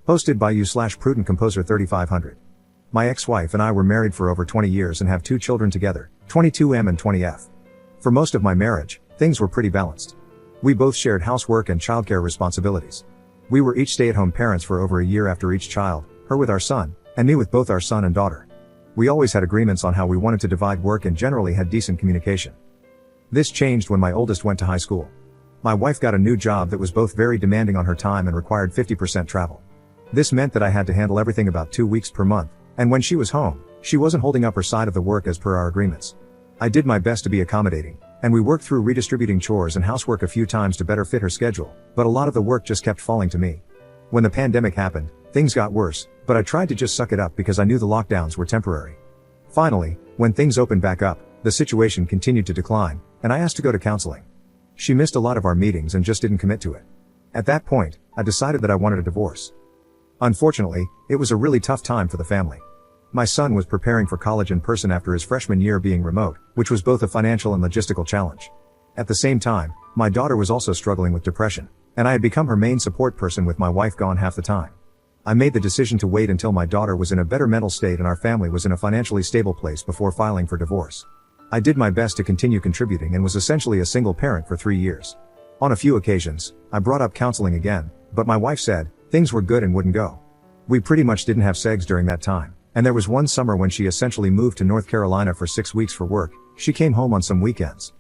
Hosted by you/Prudent Composer 3500. My ex-wife and I were married for over 20 years and have 2 children together, 22M and 20F. For most of my marriage, things were pretty balanced. We both shared housework and childcare responsibilities. We were each stay-at-home parents for over a year after each child, her with our son, and me with both our son and daughter. We always had agreements on how we wanted to divide work and generally had decent communication. This changed when my oldest went to high school. My wife got a new job that was both very demanding on her time and required 50% travel. This meant that I had to handle everything about 2 weeks per month, and when she was home, she wasn't holding up her side of the work as per our agreements. I did my best to be accommodating, and we worked through redistributing chores and housework a few times to better fit her schedule, but a lot of the work just kept falling to me. When the pandemic happened, things got worse, but I tried to just suck it up because I knew the lockdowns were temporary. Finally, when things opened back up, the situation continued to decline, and I asked to go to counseling. She missed a lot of our meetings and just didn't commit to it. At that point, I decided that I wanted a divorce. Unfortunately, it was a really tough time for the family. My son was preparing for college in person after his freshman year being remote, which was both a financial and logistical challenge. At the same time, my daughter was also struggling with depression, and I had become her main support person with my wife gone half the time. I made the decision to wait until my daughter was in a better mental state and our family was in a financially stable place before filing for divorce. I did my best to continue contributing and was essentially a single parent for 3 years. On a few occasions, I brought up counseling again, but my wife said, things were good and wouldn't go. We pretty much didn't have sex during that time, and there was one summer when she essentially moved to North Carolina for 6 weeks for work. She came home on some weekends.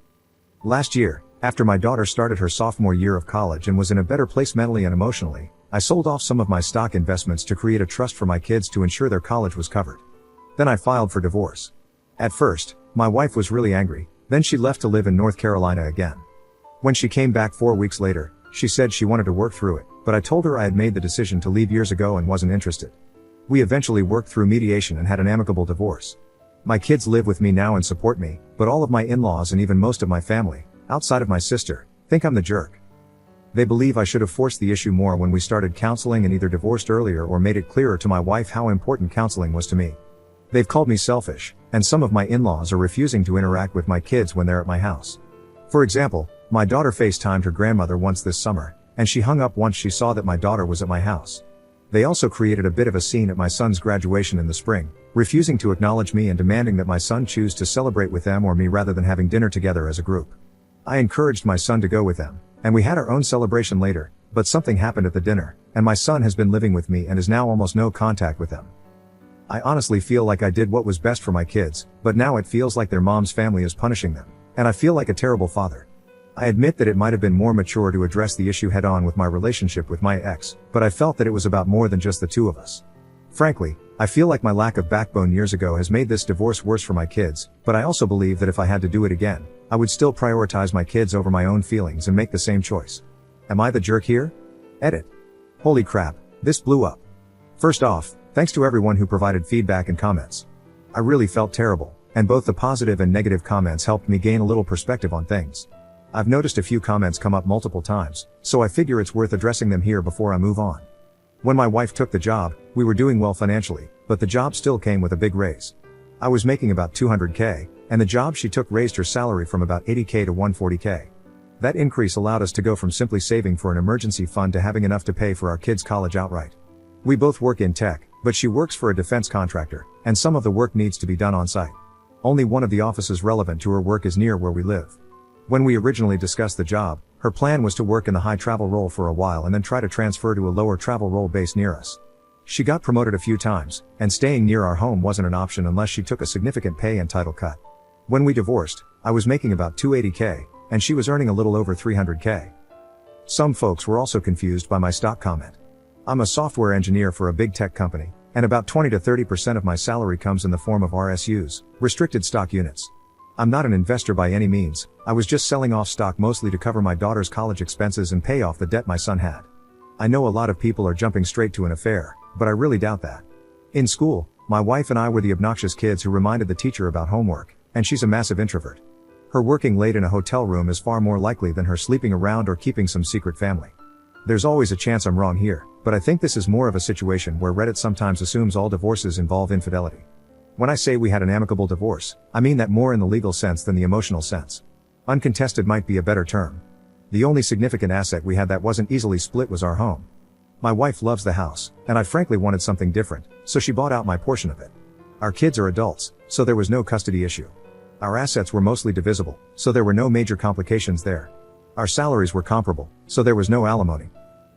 Last year, after my daughter started her sophomore year of college and was in a better place mentally and emotionally, I sold off some of my stock investments to create a trust for my kids to ensure their college was covered. Then I filed for divorce. At first, my wife was really angry, then she left to live in North Carolina again. When she came back 4 weeks later, she said she wanted to work through it, but I told her I had made the decision to leave years ago and wasn't interested. We eventually worked through mediation and had an amicable divorce. My kids live with me now and support me, but all of my in-laws and even most of my family, outside of my sister, think I'm the jerk. They believe I should have forced the issue more when we started counseling and either divorced earlier or made it clearer to my wife how important counseling was to me. They've called me selfish, and some of my in-laws are refusing to interact with my kids when they're at my house. For example, my daughter FaceTimed her grandmother once this summer, and she hung up once she saw that my daughter was at my house. They also created a bit of a scene at my son's graduation in the spring, refusing to acknowledge me and demanding that my son choose to celebrate with them or me rather than having dinner together as a group. I encouraged my son to go with them, and we had our own celebration later, but something happened at the dinner, and my son has been living with me and is now almost no contact with them. I honestly feel like I did what was best for my kids, but now it feels like their mom's family is punishing them, and I feel like a terrible father. I admit that it might have been more mature to address the issue head-on with my relationship with my ex, but I felt that it was about more than just the two of us. Frankly, I feel like my lack of backbone years ago has made this divorce worse for my kids, but I also believe that if I had to do it again, I would still prioritize my kids over my own feelings and make the same choice. Am I the jerk here? Edit. Holy crap, this blew up. First off, thanks to everyone who provided feedback and comments. I really felt terrible, and both the positive and negative comments helped me gain a little perspective on things. I've noticed a few comments come up multiple times, so I figure it's worth addressing them here before I move on. When my wife took the job, we were doing well financially, but the job still came with a big raise. I was making about $200K, and the job she took raised her salary from about $80K to $140K. That increase allowed us to go from simply saving for an emergency fund to having enough to pay for our kids' college outright. We both work in tech, but she works for a defense contractor, and some of the work needs to be done on site. Only one of the offices relevant to her work is near where we live. When we originally discussed the job, her plan was to work in the high travel role for a while and then try to transfer to a lower travel role based near us. She got promoted a few times, and staying near our home wasn't an option unless she took a significant pay and title cut. When we divorced, I was making about $280K, and she was earning a little over $300K. Some folks were also confused by my stock comment. I'm a software engineer for a big tech company, and about 20 to 30% of my salary comes in the form of RSUs, restricted stock units. I'm not an investor by any means, I was just selling off stock mostly to cover my daughter's college expenses and pay off the debt my son had. I know a lot of people are jumping straight to an affair, but I really doubt that. In school, my wife and I were the obnoxious kids who reminded the teacher about homework, and she's a massive introvert. Her working late in a hotel room is far more likely than her sleeping around or keeping some secret family. There's always a chance I'm wrong here, but I think this is more of a situation where Reddit sometimes assumes all divorces involve infidelity. When I say we had an amicable divorce, I mean that more in the legal sense than the emotional sense. Uncontested might be a better term. The only significant asset we had that wasn't easily split was our home. My wife loves the house, and I frankly wanted something different, so she bought out my portion of it. Our kids are adults, so there was no custody issue. Our assets were mostly divisible, so there were no major complications there. Our salaries were comparable, so there was no alimony.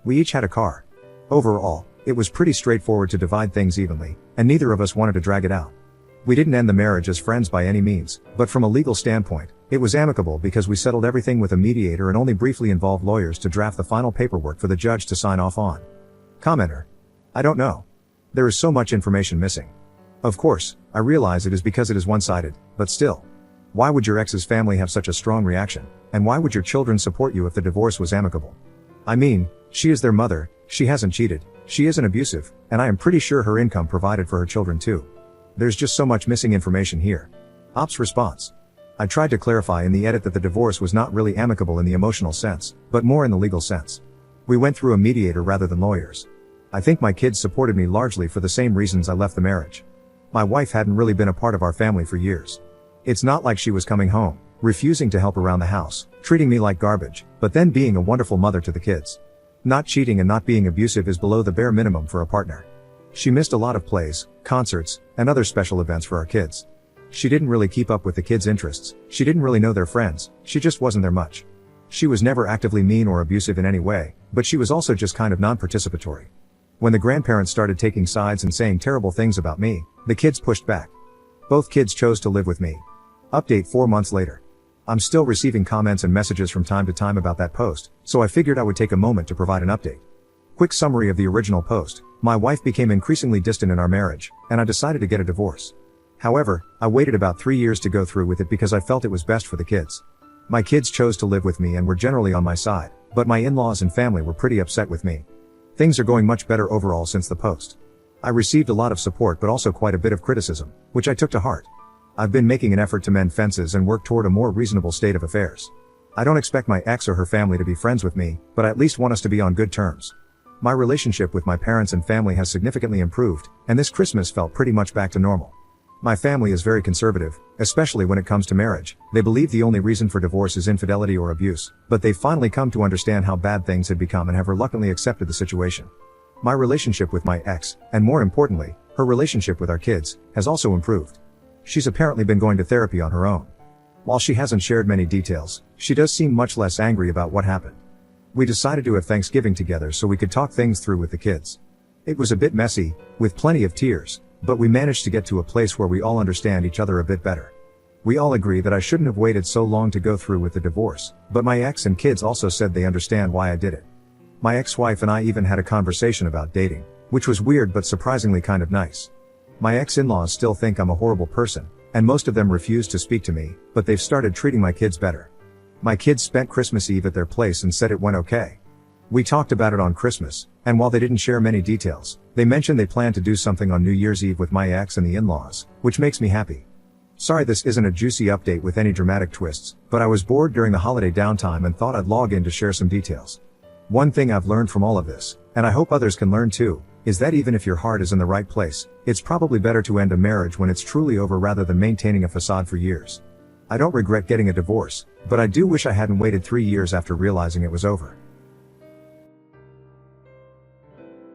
We each had a car. Overall, it was pretty straightforward to divide things evenly, and neither of us wanted to drag it out. We didn't end the marriage as friends by any means, but from a legal standpoint, it was amicable because we settled everything with a mediator and only briefly involved lawyers to draft the final paperwork for the judge to sign off on. Commenter: I don't know. There is so much information missing. Of course, I realize it is because it is one-sided, but still. Why would your ex's family have such a strong reaction, and why would your children support you if the divorce was amicable? I mean, she is their mother, she hasn't cheated, she isn't abusive, and I am pretty sure her income provided for her children too. There's just so much missing information here. Ops response: I tried to clarify in the edit that the divorce was not really amicable in the emotional sense, but more in the legal sense. We went through a mediator rather than lawyers. I think my kids supported me largely for the same reasons I left the marriage. My wife hadn't really been a part of our family for years. It's not like she was coming home, refusing to help around the house, treating me like garbage, but then being a wonderful mother to the kids. Not cheating and not being abusive is below the bare minimum for a partner. She missed a lot of plays, concerts, and other special events for our kids. She didn't really keep up with the kids' interests, she didn't really know their friends, she just wasn't there much. She was never actively mean or abusive in any way, but she was also just kind of non-participatory. When the grandparents started taking sides and saying terrible things about me, the kids pushed back. Both kids chose to live with me. Update 4 months later. I'm still receiving comments and messages from time to time about that post, so I figured I would take a moment to provide an update. Quick summary of the original post: my wife became increasingly distant in our marriage, and I decided to get a divorce. However, I waited about 3 years to go through with it because I felt it was best for the kids. My kids chose to live with me and were generally on my side, but my in-laws and family were pretty upset with me. Things are going much better overall since the post. I received a lot of support but also quite a bit of criticism, which I took to heart. I've been making an effort to mend fences and work toward a more reasonable state of affairs. I don't expect my ex or her family to be friends with me, but I at least want us to be on good terms. My relationship with my parents and family has significantly improved, and this Christmas felt pretty much back to normal. My family is very conservative, especially when it comes to marriage. They believe the only reason for divorce is infidelity or abuse, but they've finally come to understand how bad things had become and have reluctantly accepted the situation. My relationship with my ex, and more importantly, her relationship with our kids, has also improved. She's apparently been going to therapy on her own. While she hasn't shared many details, she does seem much less angry about what happened. We decided to have Thanksgiving together so we could talk things through with the kids. It was a bit messy, with plenty of tears, but we managed to get to a place where we all understand each other a bit better. We all agree that I shouldn't have waited so long to go through with the divorce, but my ex and kids also said they understand why I did it. My ex-wife and I even had a conversation about dating, which was weird but surprisingly kind of nice. My ex-in-laws still think I'm a horrible person, and most of them refuse to speak to me, but they've started treating my kids better. My kids spent Christmas Eve at their place and said it went okay. We talked about it on Christmas, and while they didn't share many details, they mentioned they plan to do something on New Year's Eve with my ex and the in-laws, which makes me happy. Sorry this isn't a juicy update with any dramatic twists, but I was bored during the holiday downtime and thought I'd log in to share some details. One thing I've learned from all of this, and I hope others can learn too, is that even if your heart is in the right place, it's probably better to end a marriage when it's truly over rather than maintaining a facade for years. I don't regret getting a divorce, but I do wish I hadn't waited 3 years after realizing it was over.